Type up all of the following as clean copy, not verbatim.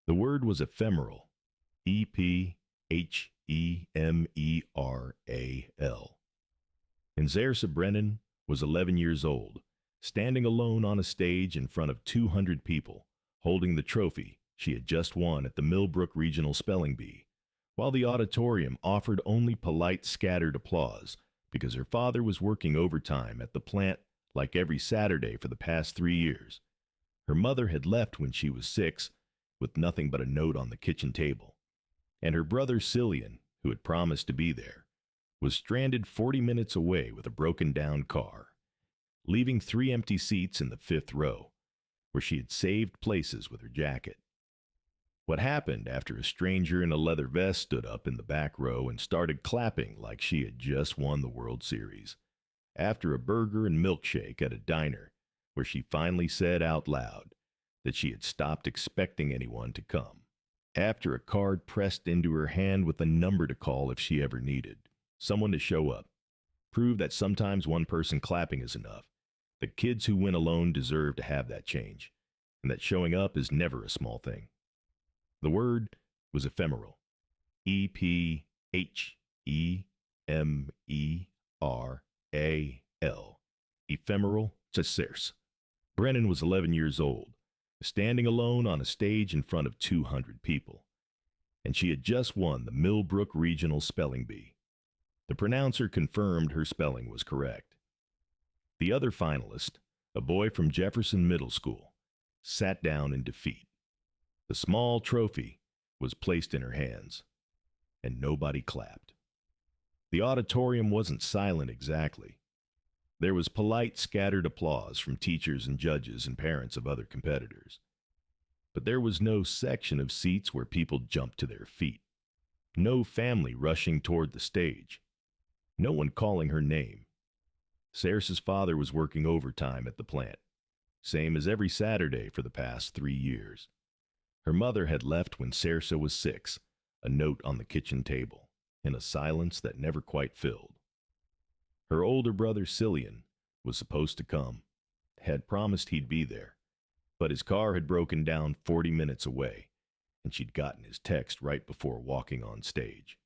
The word was ephemeral. Ephemeral. And Zersa Brennan was 11 years old, standing alone on a stage in front of 200 people, holding the trophy she had just won at the Millbrook Regional Spelling Bee, while the auditorium offered only polite, scattered applause because her father was working overtime at the plant like every Saturday for the past 3 years. Her mother had left when she was 6, with nothing but a note on the kitchen table. And her brother Cillian, who had promised to be there, was stranded 40 minutes away with a broken-down car, leaving 3 empty seats in the 5th row, where she had saved places with her jacket. What happened after a stranger in a leather vest stood up in the back row and started clapping like she had just won the World Series, after a burger and milkshake at a diner, where she finally said out loud that she had stopped expecting anyone to come, after a card pressed into her hand with a number to call if she ever needed someone to show up, prove that sometimes one person clapping is enough, that kids who win alone deserve to have that change, and that showing up is never a small thing. The word was ephemeral. Ephemeral. Ephemeral Cesarce. Brennan was 11 years old, standing alone on a stage in front of 200 people, and she had just won the Millbrook Regional Spelling Bee. The pronouncer confirmed her spelling was correct. The other finalist, a boy from Jefferson Middle School, sat down in defeat. The small trophy was placed in her hands, and nobody clapped. The auditorium wasn't silent exactly. There was polite, scattered applause from teachers and judges and parents of other competitors. But there was no section of seats where people jumped to their feet. No family rushing toward the stage. No one calling her name. Sarah's father was working overtime at the plant, same as every Saturday for the past 3 years. Her mother had left when Sarah was 6, a note on the kitchen table, in a silence that never quite filled. Her older brother Cillian was supposed to come, had promised he'd be there, but his car had broken down 40 minutes away, and she'd gotten his text right before walking on stage.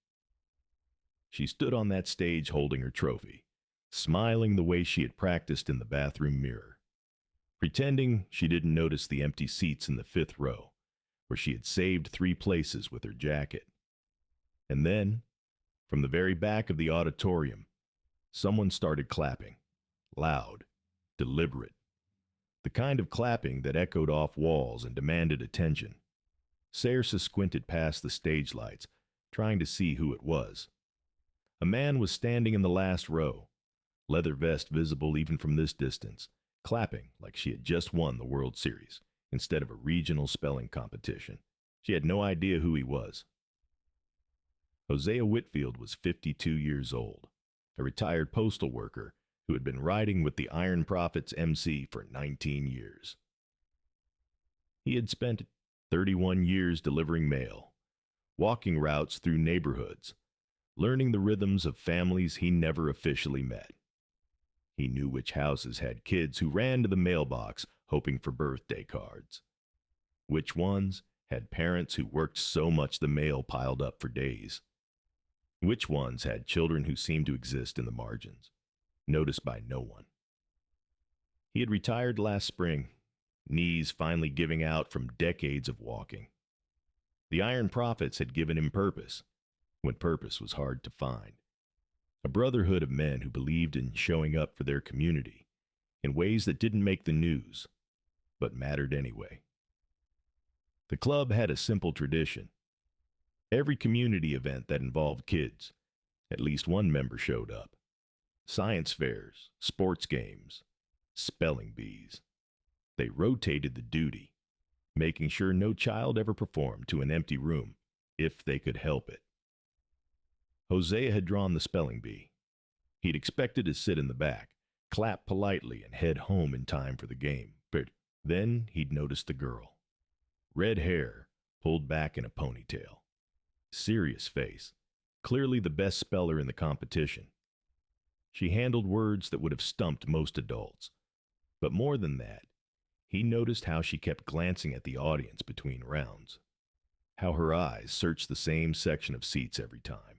She stood on that stage holding her trophy, smiling the way she had practiced in the bathroom mirror, pretending she didn't notice the empty seats in the 5th row, where she had saved 3 places with her jacket. And then, from the very back of the auditorium, someone started clapping, loud, deliberate, the kind of clapping that echoed off walls and demanded attention. Sarah squinted past the stage lights, trying to see who it was. A man was standing in the last row, leather vest visible even from this distance, clapping like she had just won the World Series instead of a regional spelling competition. She had no idea who he was. Hosea Whitfield was 52 years old, a retired postal worker who had been riding with the Iron Prophet's MC for 19 years. He had spent 31 years delivering mail, walking routes through neighborhoods, learning the rhythms of families he never officially met. He knew which houses had kids who ran to the mailbox hoping for birthday cards, which ones had parents who worked so much the mail piled up for days, which ones had children who seemed to exist in the margins, noticed by no one. He had retired last spring, knees finally giving out from decades of walking. The Iron Prophets had given him purpose, when purpose was hard to find. A brotherhood of men who believed in showing up for their community in ways that didn't make the news, but mattered anyway. The club had a simple tradition. Every community event that involved kids, at least one member showed up. Science fairs, sports games, spelling bees. They rotated the duty, making sure no child ever performed to an empty room, if they could help it. Hosea had drawn the spelling bee. He'd expected to sit in the back, clap politely, and head home in time for the game. But then he'd noticed the girl. Red hair, pulled back in a ponytail. Serious face, clearly the best speller in the competition. She handled words that would have stumped most adults. But more than that, he noticed how she kept glancing at the audience between rounds. How her eyes searched the same section of seats every time.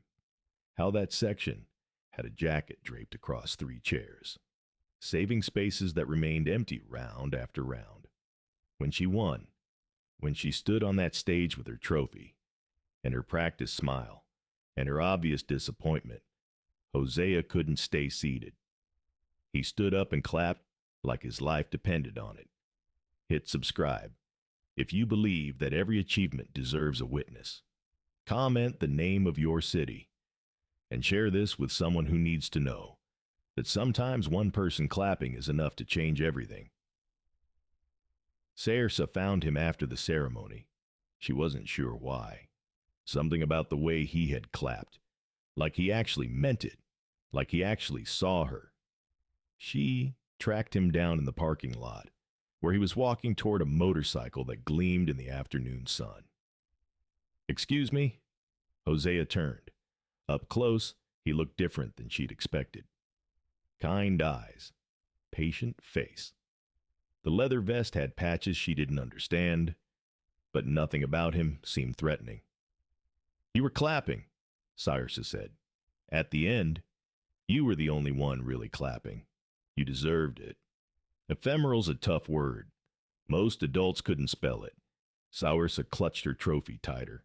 How that section had a jacket draped across 3 chairs, saving spaces that remained empty round after round. When she won, when she stood on that stage with her trophy, and her practiced smile, and her obvious disappointment, Hosea couldn't stay seated. He stood up and clapped like his life depended on it. Hit subscribe if you believe that every achievement deserves a witness. Comment the name of your city, and share this with someone who needs to know that sometimes one person clapping is enough to change everything. Saoirse found him after the ceremony. She wasn't sure why. Something about the way he had clapped, like he actually meant it, like he actually saw her. She tracked him down in the parking lot, where he was walking toward a motorcycle that gleamed in the afternoon sun. "Excuse me?" Hosea turned. Up close, he looked different than she'd expected. Kind eyes, patient face. The leather vest had patches she didn't understand, but nothing about him seemed threatening. "You were clapping," Saoirse said. "At the end, you were the only one really clapping. You deserved it." Ephemeral's a tough word. Most adults couldn't spell it. Saoirse clutched her trophy tighter.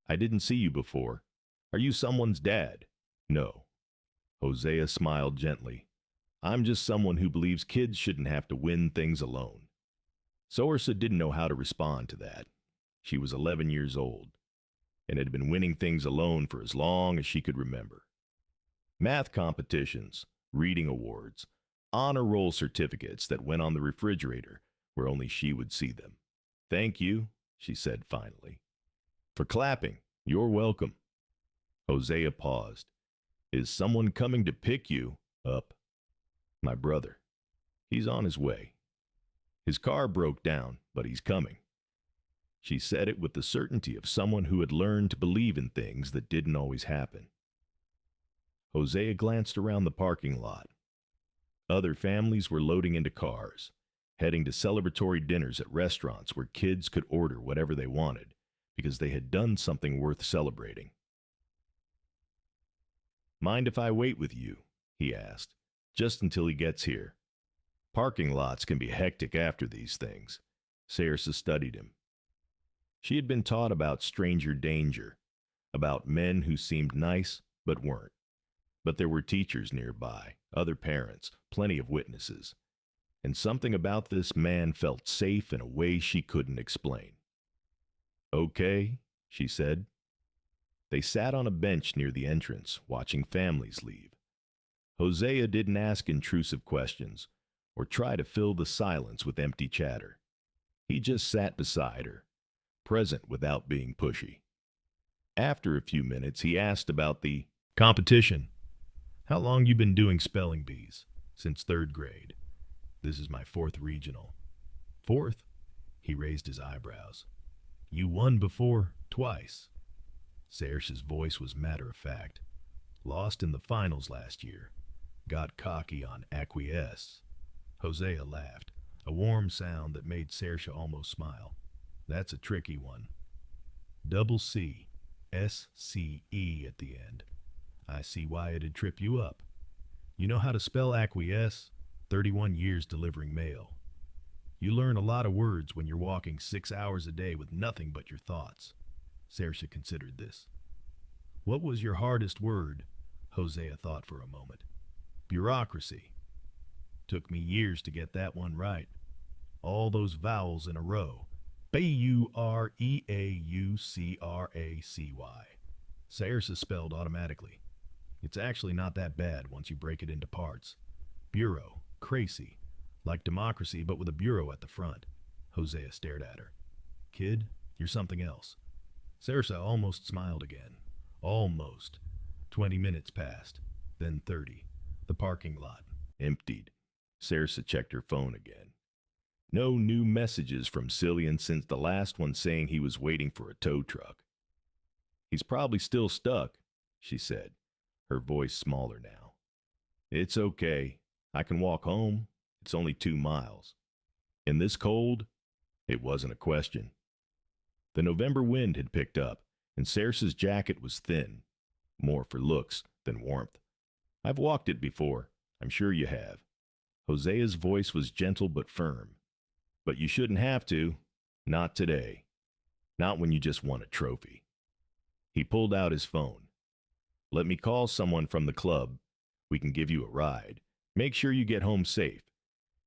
"I didn't see you before. Are you someone's dad?" "No." Hosea smiled gently. "I'm just someone who believes kids shouldn't have to win things alone." Saoirse didn't know how to respond to that. She was 11 years old, and had been winning things alone for as long as she could remember. Math competitions, reading awards, honor roll certificates that went on the refrigerator where only she would see them. "Thank you," she said finally. "For clapping. You're welcome." Hosea paused. "Is someone coming to pick you up?" "My brother. He's on his way. His car broke down, but he's coming." She said it with the certainty of someone who had learned to believe in things that didn't always happen. Hosea glanced around the parking lot. Other families were loading into cars, heading to celebratory dinners at restaurants where kids could order whatever they wanted because they had done something worth celebrating. "Mind if I wait with you?" he asked, "just until he gets here. Parking lots can be hectic after these things." Saoirse studied him. She had been taught about stranger danger, about men who seemed nice but weren't. But there were teachers nearby, other parents, plenty of witnesses. And something about this man felt safe in a way she couldn't explain. "Okay," she said. They sat on a bench near the entrance, watching families leave. Hosea didn't ask intrusive questions or try to fill the silence with empty chatter. He just sat beside her, present without being pushy. After a few minutes, he asked about the competition. "How long you been doing spelling bees?" "Since 3rd grade. This is my 4th regional." "4th?" He raised his eyebrows. "You won before, twice." Saoirse's voice was matter-of-fact. "Lost in the finals last year. Got cocky on acquiesce." Hosea laughed, a warm sound that made Saoirse almost smile. "That's a tricky one. Double C, S-C-E at the end. I see why it'd trip you up. You know how to spell acquiesce? 31 years delivering mail. You learn a lot of words when you're walking 6 hours a day with nothing but your thoughts." Saoirse considered this. "What was your hardest word?" Hosea thought for a moment. "Bureaucracy. Took me years to get that one right. All those vowels in a row. B-U-R-E-A-U-C-R-A-C-Y. Saoirse spelled automatically. It's actually not that bad once you break it into parts. Bureau, crazy, like democracy but with a bureau at the front." Hosea stared at her. "Kid, you're something else." Saoirse almost smiled again. Almost. 20 minutes passed, then 30. The parking lot emptied. Saoirse checked her phone again. No new messages from Cillian since the last one saying he was waiting for a tow truck. "He's probably still stuck," she said, her voice smaller now. "It's okay. I can walk home. It's only 2 miles. In this cold, it wasn't a question." The November wind had picked up, and Sairsa's jacket was thin, more for looks than warmth. I've walked it before. I'm sure you have. Hosea's voice was gentle but firm. But you shouldn't have to. Not today. Not when you just won a trophy. He pulled out his phone. Let me call someone from the club. We can give you a ride. Make sure you get home safe.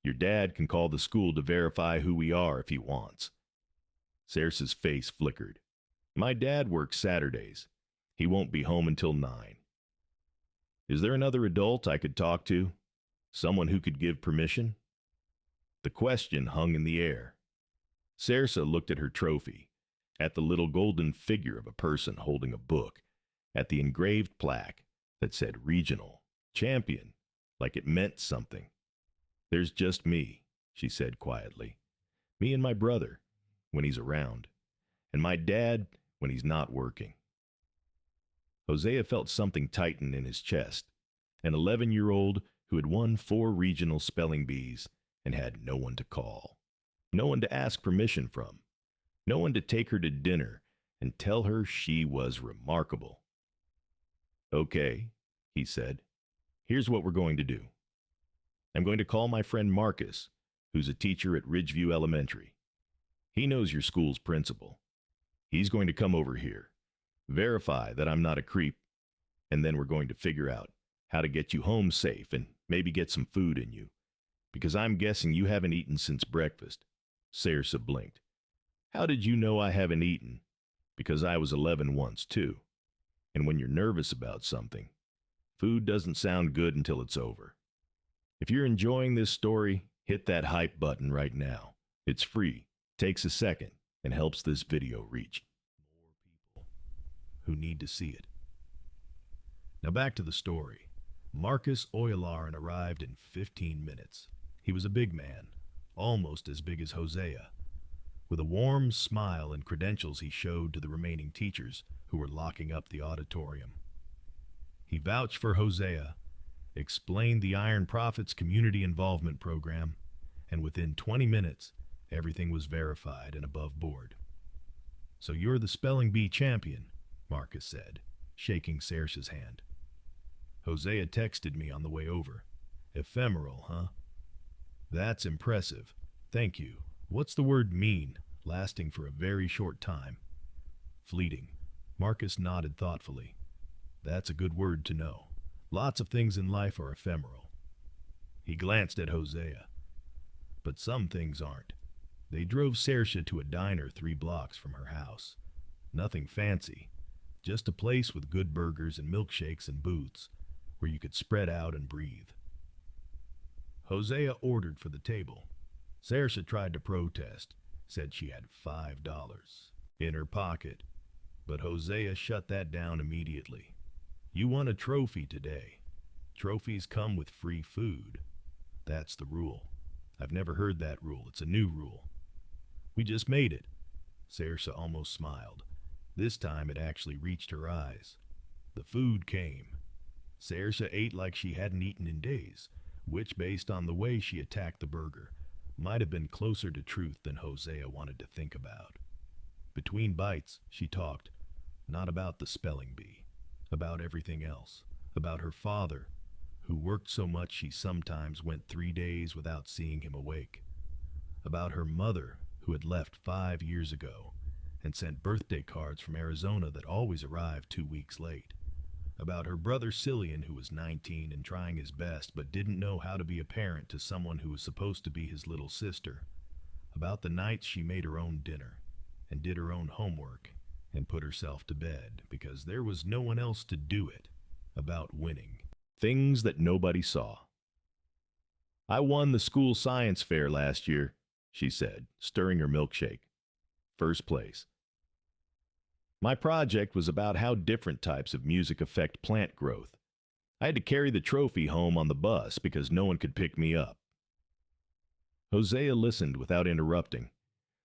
Your dad can call the school to verify who we are if he wants. Sairsa's face flickered. My dad works Saturdays. He won't be home until 9. Is there another adult I could talk to? Someone who could give permission? The question hung in the air. Sairsa looked at her trophy, at the little golden figure of a person holding a book, at the engraved plaque that said regional, champion, like it meant something. There's just me, she said quietly. Me and my brother, when he's around, and my dad when he's not working. Hosea felt something tighten in his chest. An 11-year-old who had won 4 regional spelling bees and had no one to call, no one to ask permission from, no one to take her to dinner and tell her she was remarkable. Okay, he said. Here's what we're going to do. I'm going to call my friend Marcus, who's a teacher at Ridgeview Elementary. He knows your school's principal. He's going to come over here, verify that I'm not a creep, and then we're going to figure out how to get you home safe and maybe get some food in you, because I'm guessing you haven't eaten since breakfast. Sairsa blinked. How did you know I haven't eaten? Because I was 11 once, too. And when you're nervous about something, food doesn't sound good until it's over. If you're enjoying this story, hit that hype button right now. It's free, takes a second, and helps this video reach more people who need to see it. Now back to the story. Marcus Oyalaran arrived in 15 minutes. He was a big man, almost as big as Hosea. With a warm smile and credentials he showed to the remaining teachers who were locking up the auditorium. He vouched for Hosea, explained the Iron Prophets community involvement program, and within 20 minutes, everything was verified and above board. So you're the spelling bee champion, Marcus said, shaking Sairsa's hand. Hosea texted me on the way over. Ephemeral, huh? That's impressive. Thank you. What's the word mean? Lasting for a very short time. Fleeting. Marcus nodded thoughtfully. That's a good word to know. Lots of things in life are ephemeral. He glanced at Hosea. But some things aren't. They drove Sairsa to a diner 3 blocks from her house. Nothing fancy. Just a place with good burgers and milkshakes and booths where you could spread out and breathe. Hosea ordered for the table. Sairsa tried to protest, said she had $5 in her pocket, but Hosea shut that down immediately. You won a trophy today. Trophies come with free food. That's the rule. I've never heard that rule. It's a new rule. We just made it. Sairsa almost smiled. This time it actually reached her eyes. The food came. Sairsa ate like she hadn't eaten in days, which, based on the way she attacked the burger, might have been closer to truth than Hosea wanted to think about. Between bites, she talked, not about the spelling bee, about everything else, about her father, who worked so much she sometimes went 3 days without seeing him awake, about her mother, who had left 5 years ago and sent birthday cards from Arizona that always arrived 2 weeks late, about her brother Cillian, who was 19 and trying his best but didn't know how to be a parent to someone who was supposed to be his little sister, about the nights she made her own dinner and did her own homework and put herself to bed because there was no one else to do it, about winning. Things that nobody saw. I won the school science fair last year, she said, stirring her milkshake. First place. My project was about how different types of music affect plant growth. I had to carry the trophy home on the bus because no one could pick me up. Hosea listened without interrupting.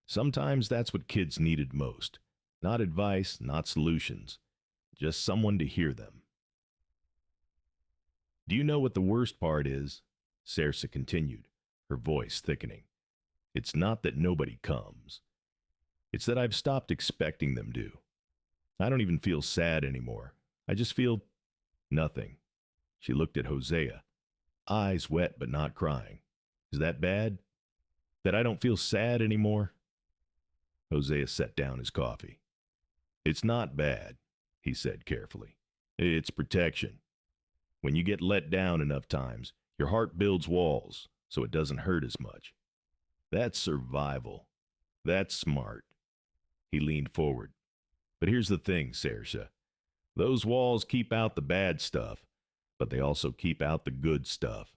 Sometimes that's what kids needed most. Not advice, not solutions. Just someone to hear them. Do you know what the worst part is? Sairsa continued, her voice thickening. It's not that nobody comes. It's that I've stopped expecting them to. I don't even feel sad anymore. I just feel nothing. She looked at Hosea, eyes wet but not crying. Is that bad? That I don't feel sad anymore? Hosea set down his coffee. It's not bad, he said carefully. It's protection. When you get let down enough times, your heart builds walls so it doesn't hurt as much. That's survival. That's smart. He leaned forward. But here's the thing, Saoirse. Those walls keep out the bad stuff, but they also keep out the good stuff.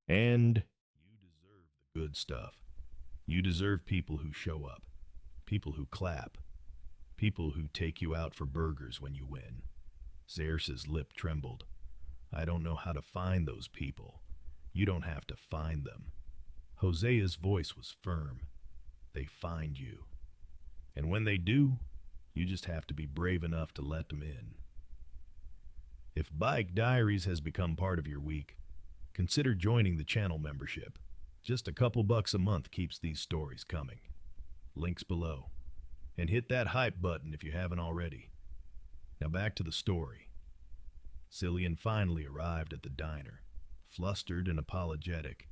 And you deserve the good stuff. You deserve people who show up, people who clap, people who take you out for burgers when you win. Saoirse's lip trembled. I don't know how to find those people. You don't have to find them. Hosea's voice was firm. They find you. And when they do, you just have to be brave enough to let them in. If Bike Diaries has become part of your week, consider joining the channel membership. Just a couple bucks a month keeps these stories coming. Links below. And hit that hype button if you haven't already. Now back to the story. Cillian finally arrived at the diner, flustered and apologetic,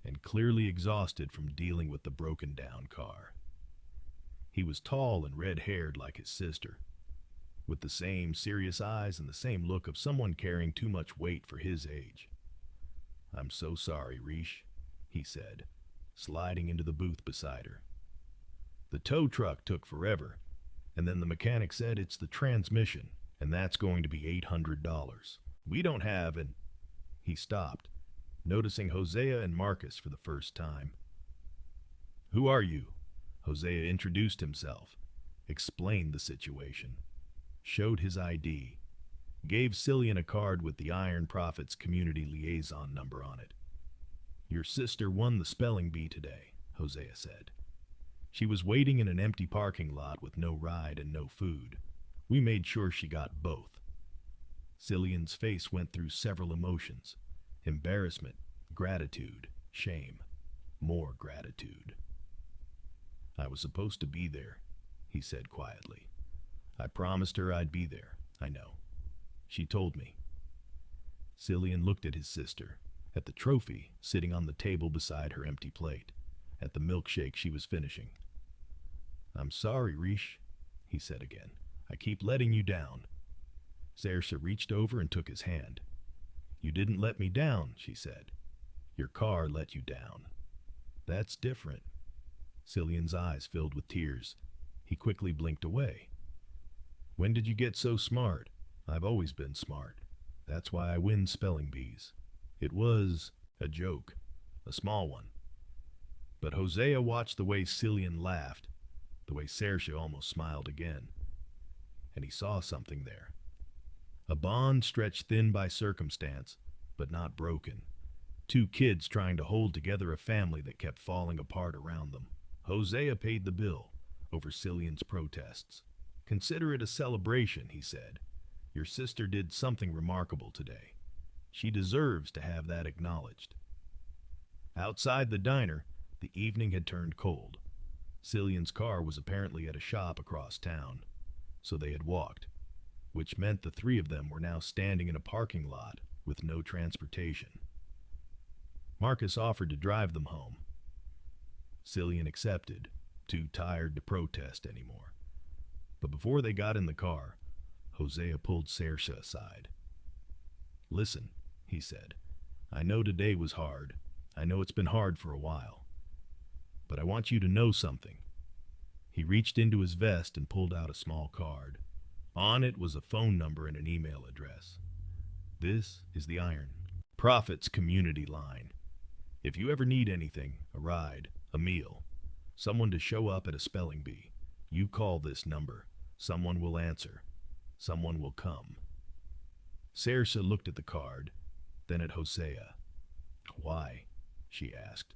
and clearly exhausted from dealing with the broken-down car. He was tall and red-haired like his sister, with the same serious eyes and the same look of someone carrying too much weight for his age. I'm so sorry, Riche, he said, sliding into the booth beside her. The tow truck took forever, and then the mechanic said it's the transmission, and that's going to be $800. We don't have an... He stopped, noticing Hosea and Marcus for the first time. Who are you? Hosea introduced himself, explained the situation, showed his ID, gave Cillian a card with the Iron Prophet's community liaison number on it. Your sister won the spelling bee today, Hosea said. She was waiting in an empty parking lot with no ride and no food. We made sure she got both. Cillian's face went through several emotions: embarrassment, gratitude, shame, more gratitude. I was supposed to be there, he said quietly. I promised her I'd be there, I know. She told me. Cillian looked at his sister, at the trophy sitting on the table beside her empty plate, at the milkshake she was finishing. I'm sorry, Riche, he said again. I keep letting you down. Saoirse reached over and took his hand. You didn't let me down, she said. Your car let you down. That's different. Cillian's eyes filled with tears. He quickly blinked away. When did you get so smart? I've always been smart. That's why I win spelling bees. It was a joke, a small one. But Hosea watched the way Cillian laughed, the way Saoirse almost smiled again. And he saw something there. A bond stretched thin by circumstance, but not broken. Two kids trying to hold together a family that kept falling apart around them. Hosea paid the bill over Cillian's protests. Consider it a celebration, he said. Your sister did something remarkable today. She deserves to have that acknowledged. Outside the diner, the evening had turned cold. Cillian's car was apparently at a shop across town, so they had walked, which meant the three of them were now standing in a parking lot with no transportation. Marcus offered to drive them home. Cillian accepted, too tired to protest anymore. But before they got in the car, Hosea pulled Saoirse aside. Listen, he said, I know today was hard. I know it's been hard for a while. But I want you to know something. He reached into his vest and pulled out a small card. On it was a phone number and an email address. This is the Iron Prophet's community line. If you ever need anything, a ride, a meal, someone to show up at a spelling bee, you call this number. Someone will answer. Someone will come. Saoirse looked at the card, then at Hosea. Why? She asked.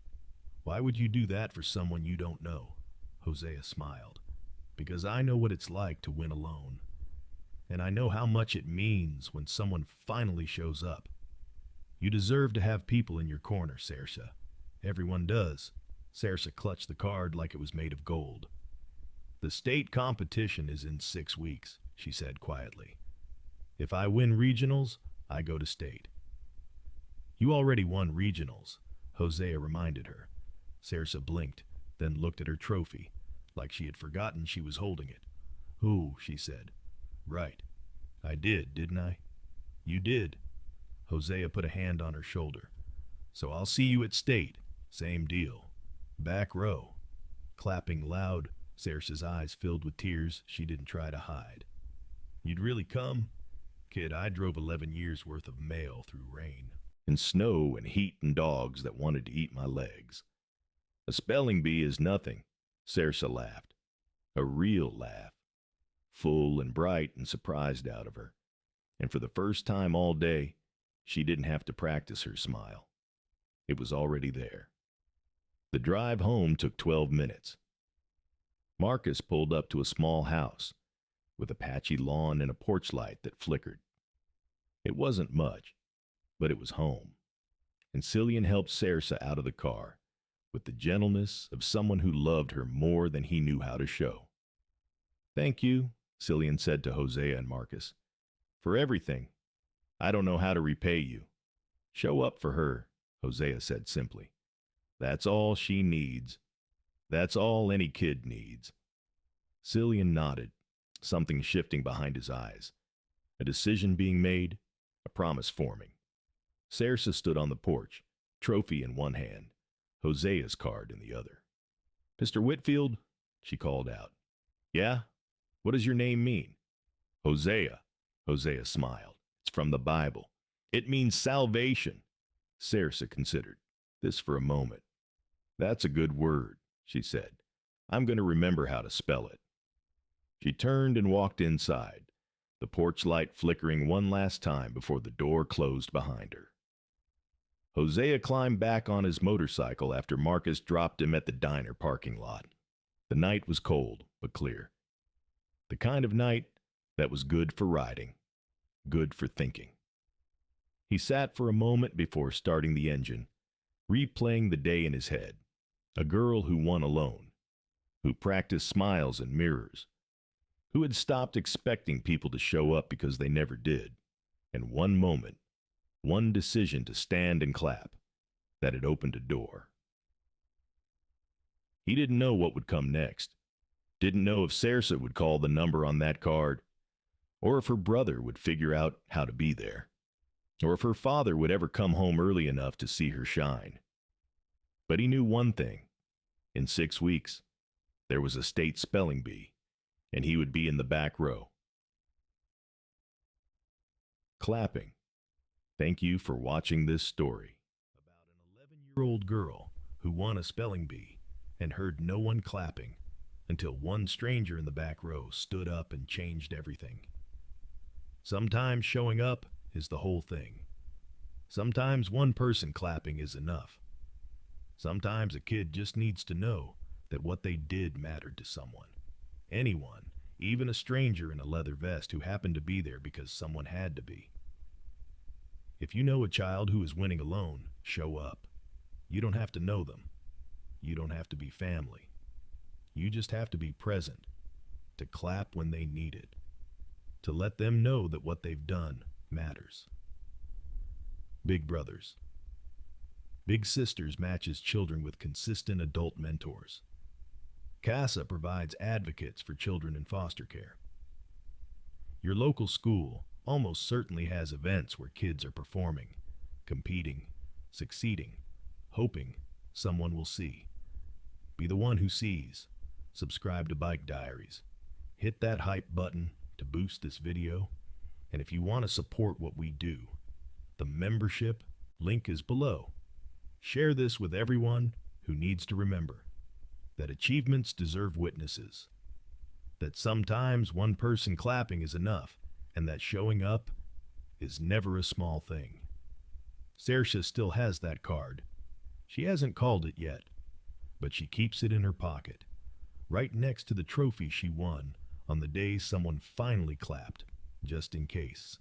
Why would you do that for someone you don't know? Hosea smiled. Because I know what it's like to win alone. And I know how much it means when someone finally shows up. You deserve to have people in your corner, Saoirse. Everyone does. Saoirse clutched the card like it was made of gold. The state competition is in 6 weeks, she said quietly. If I win regionals, I go to state. You already won regionals, Hosea reminded her. Saoirse blinked, then looked at her trophy, like she had forgotten she was holding it. Oh, she said. Right. I did, didn't I? You did. Hosea put a hand on her shoulder. So I'll see you at state. Same deal. Back row. Clapping loud, Saoirse's eyes filled with tears she didn't try to hide. You'd really come? Kid, I drove 11 years worth of mail through rain and snow and heat and dogs that wanted to eat my legs. A spelling bee is nothing, Saoirse laughed. A real laugh. Full and bright and surprised out of her. And for the first time all day, she didn't have to practice her smile. It was already there. The drive home took 12 minutes. Marcus pulled up to a small house with a patchy lawn and a porch light that flickered. It wasn't much, but it was home. And Cillian helped Saoirse out of the car with the gentleness of someone who loved her more than he knew how to show. Thank you, Cillian said to Hosea and Marcus, for everything. I don't know how to repay you. Show up for her, Hosea said simply. That's all she needs. That's all any kid needs. Cillian nodded, something shifting behind his eyes. A decision being made, a promise forming. Saoirse stood on the porch, trophy in one hand, Hosea's card in the other. Mr. Whitfield, she called out. Yeah? What does your name mean? Hosea. Hosea smiled. It's from the Bible. It means salvation. Saoirse considered this for a moment. That's a good word, she said. I'm going to remember how to spell it. She turned and walked inside, the porch light flickering one last time before the door closed behind her. Hosea climbed back on his motorcycle after Marcus dropped him at the diner parking lot. The night was cold, but clear. The kind of night that was good for riding, good for thinking. He sat for a moment before starting the engine, replaying the day in his head. A girl who won alone, who practiced smiles in mirrors, who had stopped expecting people to show up because they never did, and one moment, one decision to stand and clap, that had opened a door. He didn't know what would come next, didn't know if Saoirse would call the number on that card, or if her brother would figure out how to be there, or if her father would ever come home early enough to see her shine. But he knew one thing. In 6 weeks, there was a state spelling bee, and he would be in the back row. Clapping. Thank you for watching this story about an 11-year-old girl who won a spelling bee and heard no one clapping until one stranger in the back row stood up and changed everything. Sometimes showing up is the whole thing. Sometimes one person clapping is enough. Sometimes a kid just needs to know that what they did mattered to someone. Anyone, even a stranger in a leather vest who happened to be there because someone had to be. If you know a child who is winning alone, show up. You don't have to know them. You don't have to be family. You just have to be present, to clap when they need it, to let them know that what they've done matters. Big brothers. Big Sisters matches children with consistent adult mentors. CASA provides advocates for children in foster care. Your local school almost certainly has events where kids are performing, competing, succeeding, hoping someone will see. Be the one who sees. Subscribe to Bike Diaries. Hit that hype button to boost this video. And if you want to support what we do, the membership link is below. Share this with everyone who needs to remember that achievements deserve witnesses, that sometimes one person clapping is enough, and that showing up is never a small thing. Saoirse still has that card. She hasn't called it yet, but she keeps it in her pocket, right next to the trophy she won on the day someone finally clapped, just in case.